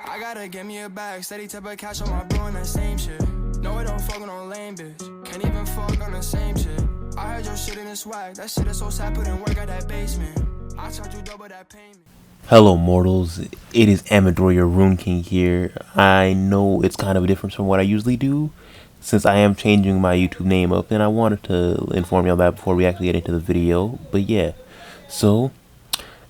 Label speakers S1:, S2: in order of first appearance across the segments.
S1: I gotta get me a bag, steady type of cash on my bro and that same shit. No, I don't fuck on no lame bitch. Can't even fuck on the same shit. I heard your shit in the swag. That shit is so sad, put in work at that basement. I charge you double that payment.
S2: Hello mortals, it is Amador, your Rune King here. I know it's kind of a difference from what I usually do, since I am changing my YouTube name up, and I wanted to inform y'all that before we actually get into the video. But yeah, so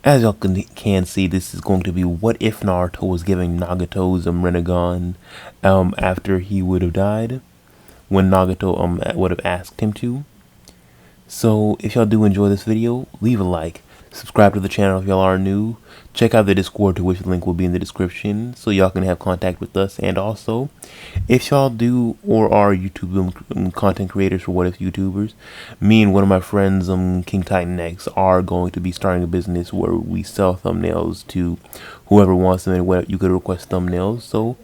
S2: as y'all can see, this is going to be what if Naruto was giving Nagato's Rinnegan after he would have died, when Nagato would have asked him to. So if y'all do enjoy this video, leave a like. Subscribe to the channel if y'all are new. Check out the Discord, to which the link will be in the description, so y'all can have contact with us. And also, if y'all do or are YouTube content creators for What If YouTubers, me and one of my friends, King Titan X, are going to be starting a business where we sell thumbnails to whoever wants them, and you could request thumbnails. So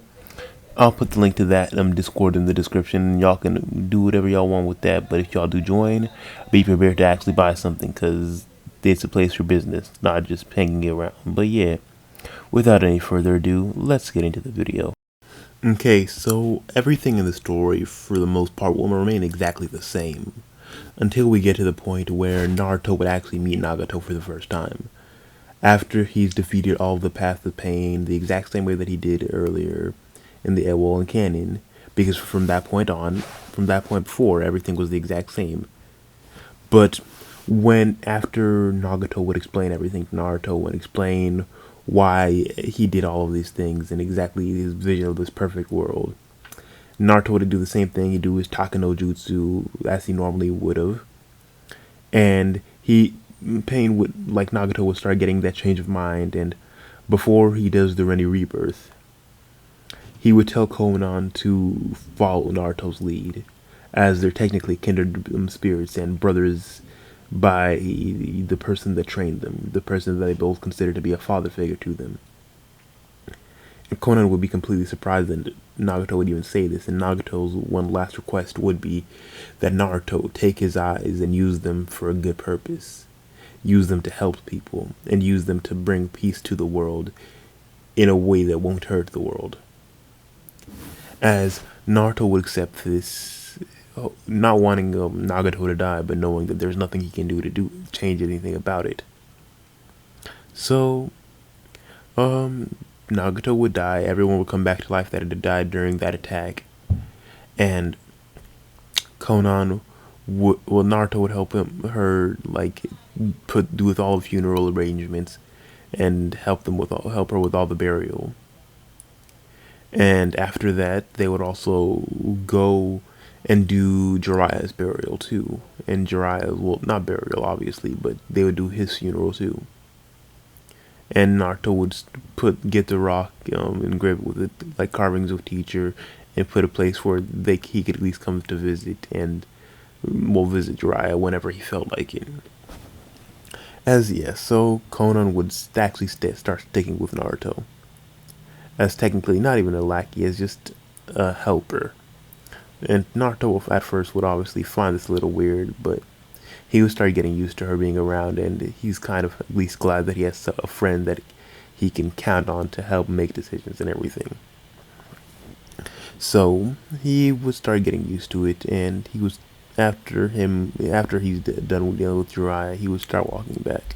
S2: I'll put the link to that Discord in the description. Y'all can do whatever y'all want with that. But if y'all do join, be prepared to actually buy something, because it's a place for business, not just hanging around. But yeah, without any further ado, let's get into the video. Okay, so everything in the story, for the most part, will remain exactly the same, until we get to the point where Naruto would actually meet Nagato for the first time. After he's defeated all of the Paths of Pain, the exact same way that he did earlier in the Ewell Canyon, because from that point before, everything was the exact same. But after Nagato would explain everything to Naruto and explain why he did all of these things and exactly his vision of this perfect world, Naruto would do the same thing. He'd do his Takano Jutsu as he normally would have, and Pain would, like Nagato, would start getting that change of mind. And before he does the Renny Rebirth, he would tell Konan to follow Naruto's lead, as they're technically kindred spirits and brothers by the person that trained them, the person that they both consider to be a father figure to them. And Konan would be completely surprised that Nagato would even say this, and Nagato's one last request would be that Naruto take his eyes and use them for a good purpose. Use them to help people, and use them to bring peace to the world in a way that won't hurt the world. As Naruto would accept this, not wanting Nagato to die, but knowing that there's nothing he can do to change anything about it. So, Nagato would die. Everyone would come back to life that had died during that attack, and Naruto would help her do with all the funeral arrangements, and help her with all the burial. And after that, they would also go and do Jiraiya's burial too. And Jiraiya, well, not burial obviously, but they would do his funeral too. And Naruto would get the rock, engrave it with like carvings of teacher, and put a place where he could at least come to visit, and visit Jiraiya whenever he felt like it. So Konan would actually start sticking with Naruto, as technically not even a lackey, as just a helper. And Naruto at first would obviously find this a little weird, but he would start getting used to her being around, and he's kind of at least glad that he has a friend that he can count on to help make decisions and everything. So he would start getting used to it, and he was after he's done with dealing with Jiraiya, he would start walking back.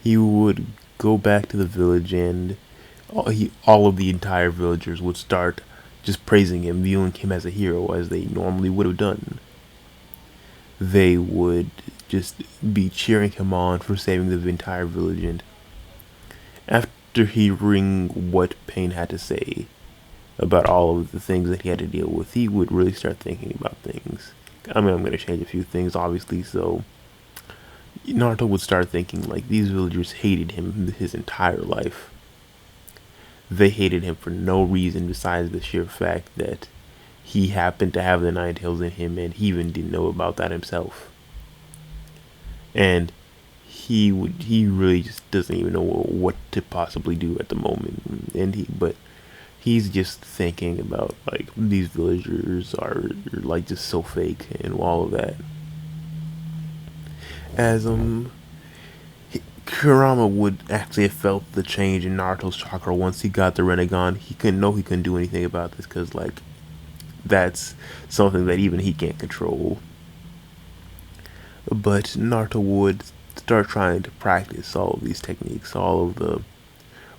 S2: He would go back to the village, and all of the entire villagers would start just praising him, viewing him as a hero, as they normally would have done. They would just be cheering him on for saving the entire village. And after hearing what Pain had to say about all of the things that he had to deal with, he would really start thinking about things. I mean, I'm going to change a few things, obviously, so Naruto would start thinking, like, these villagers hated him his entire life. They hated him for no reason besides the sheer fact that he happened to have the Nine Tails in him, and he even didn't know about that himself. And he really just doesn't even know what to possibly do at the moment. But he's just thinking about, like, these villagers are like just so fake and all of that. As Kurama would actually have felt the change in Naruto's chakra once he got the Rinnegan. He couldn't do anything about this because, like, that's something that even he can't control. But Naruto would start trying to practice all of these techniques, all of the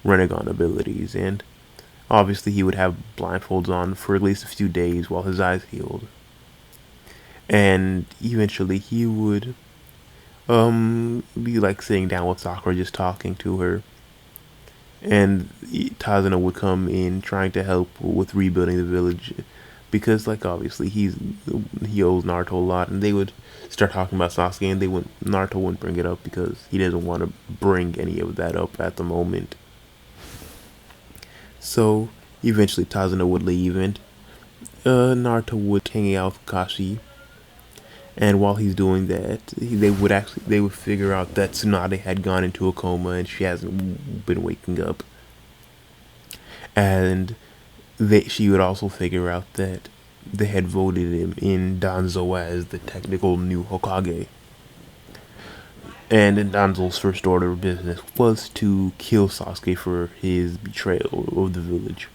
S2: Rinnegan abilities, and obviously he would have blindfolds on for at least a few days while his eyes healed. And eventually he would be like sitting down with Sakura, just talking to her, and Tazuna would come in trying to help with rebuilding the village because, like, obviously he owes Naruto a lot, and they would start talking about Sasuke, and Naruto wouldn't bring it up because he doesn't want to bring any of that up at the moment. So eventually Tazuna would leave, and Naruto would hang out with Kashi. And while he's doing that, they would figure out that Tsunade had gone into a coma and she hasn't been waking up. And she would also figure out that they had voted him in Danzo as the technical new Hokage. And Danzo's first order of business was to kill Sasuke for his betrayal of the village.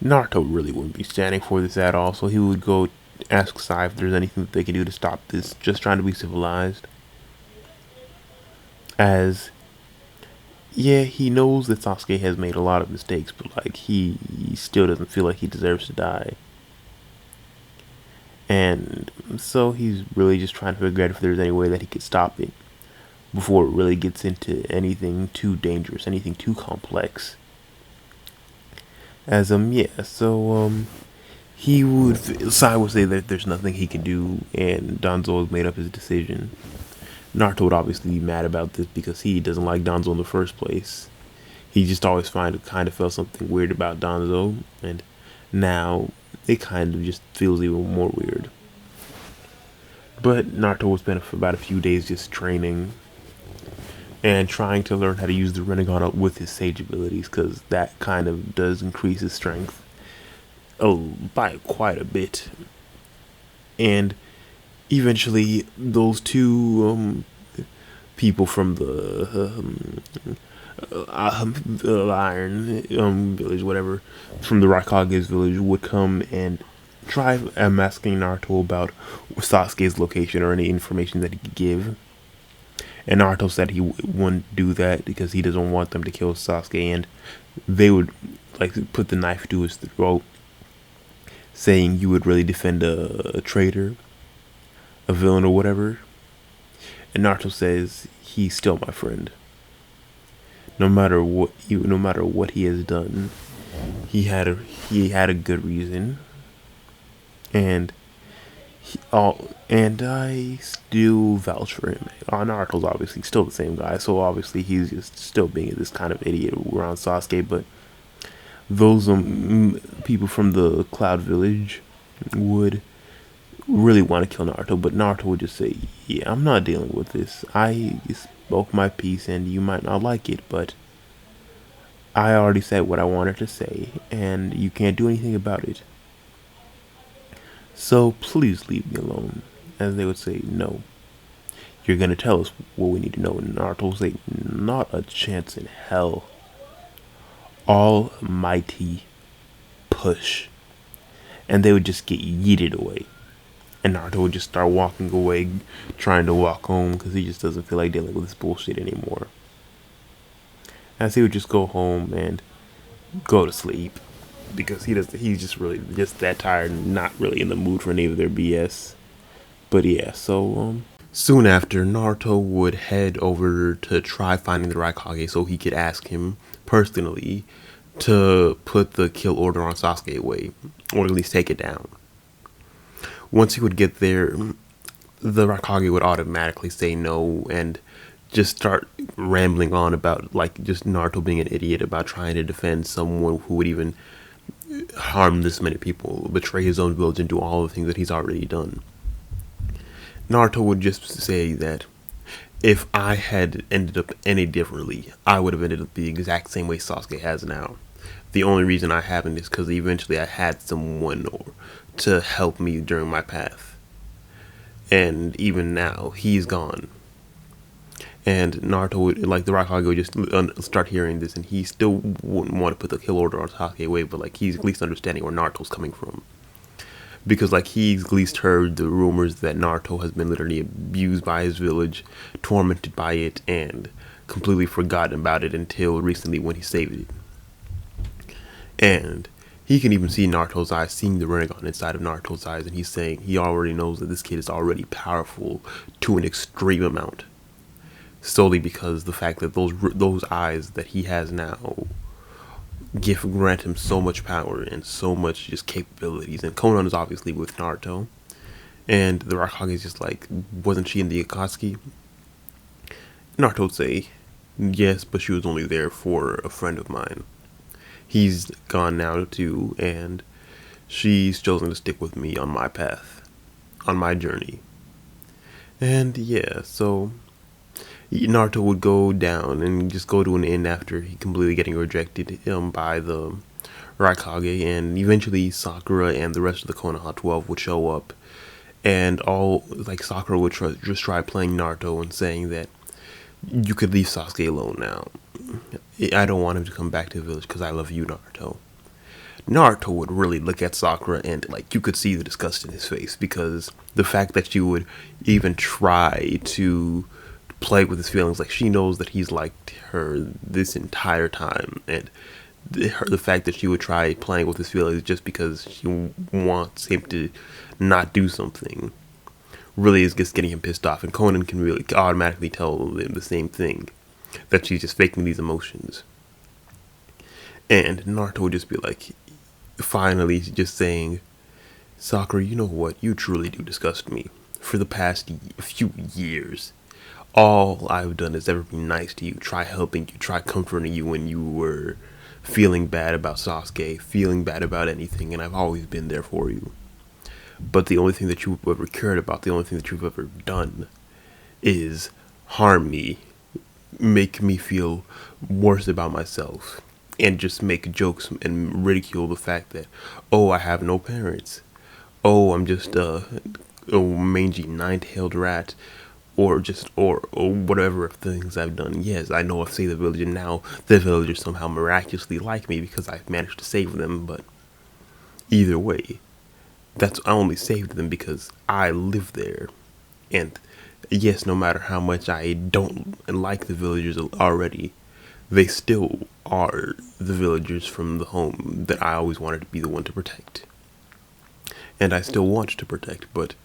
S2: Naruto really wouldn't be standing for this at all, so he would go ask Sai if there's anything that they can do to stop this, just trying to be civilized. As, yeah, he knows that Sasuke has made a lot of mistakes, but, like, he still doesn't feel like he deserves to die. And so he's really just trying to figure out if there's any way that he could stop it before it really gets into anything too dangerous, anything too complex. As, Sai would say that there's nothing he can do, and Danzo has made up his decision. Naruto would obviously be mad about this because he doesn't like Danzo in the first place. He just always kind of felt something weird about Danzo, and now it kind of just feels even more weird. But Naruto would spend about a few days just training and trying to learn how to use the Rinnegan with his Sage abilities, because that kind of does increase his strength by quite a bit. And eventually those two people from the Iron village, whatever, from the Raikage's village would come and try asking Naruto about Sasuke's location or any information that he could give. And Naruto said he wouldn't do that because he doesn't want them to kill Sasuke, and they would, like, put the knife to his throat, saying you would really defend a traitor, a villain, or whatever. And Naruto says he's still my friend. No matter what he has done, he had a good reason, and I still vouch for him. Naruto's obviously still the same guy, so obviously he's just still being this kind of idiot around Sasuke, but those people from the Cloud Village would really want to kill Naruto, but Naruto would just say, yeah, I'm not dealing with this. I spoke my piece, and you might not like it, but I already said what I wanted to say, and you can't do anything about it. So please leave me alone. As they would say, no. You're gonna tell us what we need to know. And Naruto would say, not a chance in hell. Almighty push. And they would just get yeeted away. And Naruto would just start walking away, trying to walk home, because he just doesn't feel like dealing with this bullshit anymore. As he would just go home and go to sleep, because he's just really just that tired and not really in the mood for any of their BS. But yeah, so soon after, Naruto would head over to try finding the Raikage so he could ask him personally to put the kill order on Sasuke away, or at least take it down. Once he would get there, the Raikage would automatically say no and just start rambling on about, like, just Naruto being an idiot about trying to defend someone who would even harm this many people, betray his own village, and do all the things that he's already done. Naruto would just say that if I had ended up any differently, I would have ended up the exact same way Sasuke has now. The only reason I haven't is because eventually I had someone to help me during my path. And even now, he's gone. And Naruto would, like, the Raikage would just start hearing this, and he still wouldn't want to put the kill order on Sasuke away, but, like, he's at least understanding where Naruto's coming from. Because, like, he's at least heard the rumors that Naruto has been literally abused by his village, tormented by it, and completely forgotten about it until recently when he saved it. And he can even see Naruto's eyes, seeing the Rinnegan inside of Naruto's eyes, and he's saying he already knows that this kid is already powerful to an extreme amount. Solely because the fact that those eyes that he has now grant him so much power and so much just capabilities. And Konan is obviously with Naruto, and the Raikage is just like, wasn't she in the Akatsuki? Naruto would say, yes, but she was only there for a friend of mine. He's gone now too, and she's chosen to stick with me on my path, on my journey. And yeah, so Naruto would go down and just go to an inn after he completely getting rejected by the Raikage, and eventually Sakura and the rest of the Konoha 12 would show up, and Sakura would just try playing Naruto and saying that you could leave Sasuke alone now. I don't want him to come back to the village because I love you, Naruto. Naruto would really look at Sakura and, like, you could see the disgust in his face, because the fact that she would even try to play with his feelings, like, she knows that he's liked her this entire time, and the fact that she would try playing with his feelings just because she wants him to not do something really is just getting him pissed off. And Konan can really automatically tell him the same thing, that she's just faking these emotions. And Naruto would just be like, finally just saying, Sakura, you know what, you truly do disgust me. For the past few years, all I've done is ever be nice to you, try helping you, try comforting you when you were feeling bad about Sasuke, feeling bad about anything, and I've always been there for you. But the only thing that you've ever cared about, the only thing that you've ever done is harm me, make me feel worse about myself, and just make jokes and ridicule the fact that, oh, I have no parents, oh, I'm just a mangy nine-tailed rat, or whatever things I've done. Yes, I know I've saved the village, and now the villagers somehow miraculously like me because I've managed to save them, but either way, I only saved them because I live there. And yes, no matter how much I don't like the villagers already, they still are the villagers from the home that I always wanted to be the one to protect. And I still want to protect, but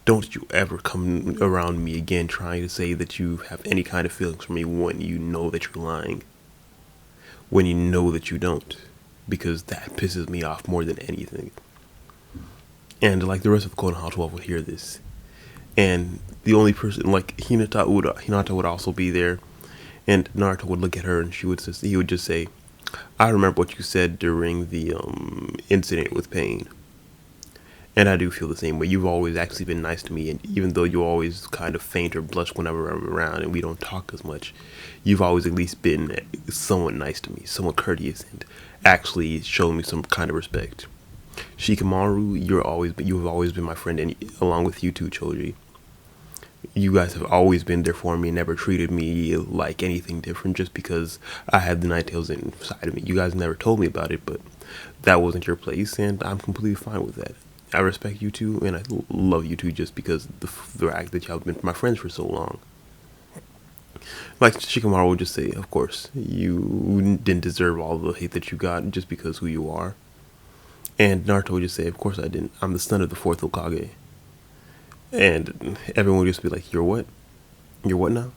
S2: don't you ever come around me again trying to say that you have any kind of feelings for me when you know that you're lying. When you know that you don't. Because that pisses me off more than anything. And like the rest of the Konoha 12 would hear this. And the only person, like Hinata would also be there. And Naruto would look at her and he would just say, I remember what you said during the incident with Pain. And I do feel the same way. You've always actually been nice to me, and even though you always kind of faint or blush whenever I'm around and we don't talk as much, you've always at least been somewhat nice to me, somewhat courteous, and actually shown me some kind of respect. Shikamaru, you have always been my friend, and along with you too, Choji. You guys have always been there for me and never treated me like anything different just because I had the Night Tails inside of me. You guys never told me about it, but that wasn't your place, and I'm completely fine with that. I respect you two, and I love you two just because the fact that y'all have been my friends for so long. Like Shikamaru would just say, of course, you didn't deserve all the hate that you got just because who you are. And Naruto would just say, of course I didn't. I'm the son of the 4th Hokage. And everyone would just be like, you're what? You're what now?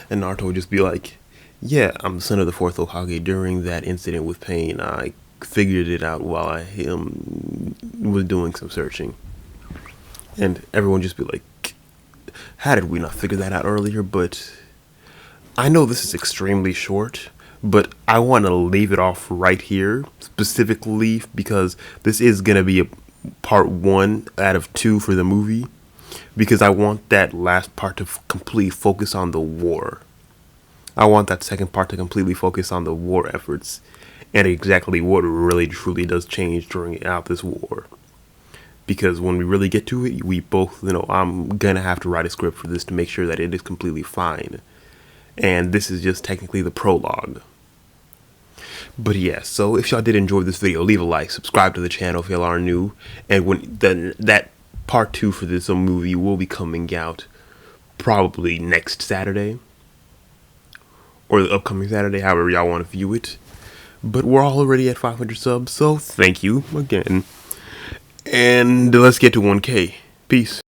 S2: And Naruto would just be like, yeah, I'm the son of the 4th Hokage. During that incident with Pain, I figured it out while I was doing some searching. And everyone just be like, how did we not figure that out earlier? But I know this is extremely short, but I want to leave it off right here specifically because this is going to be a part 1 out of 2 for the movie, because I want that last part to completely focus on the war. I want that second part to completely focus on the war efforts and exactly what really truly does change during this war. Because when we really get to it, we both, I'm gonna have to write a script for this to make sure that it is completely fine and this is just technically the prologue. But yeah, so if y'all did enjoy this video, leave a like, subscribe to the channel if y'all are new, and that part 2 for this movie will be coming out probably next Saturday, or the upcoming Saturday, however y'all want to view it. But we're already at 500 subs, so thank you again. And let's get to 1K. Peace.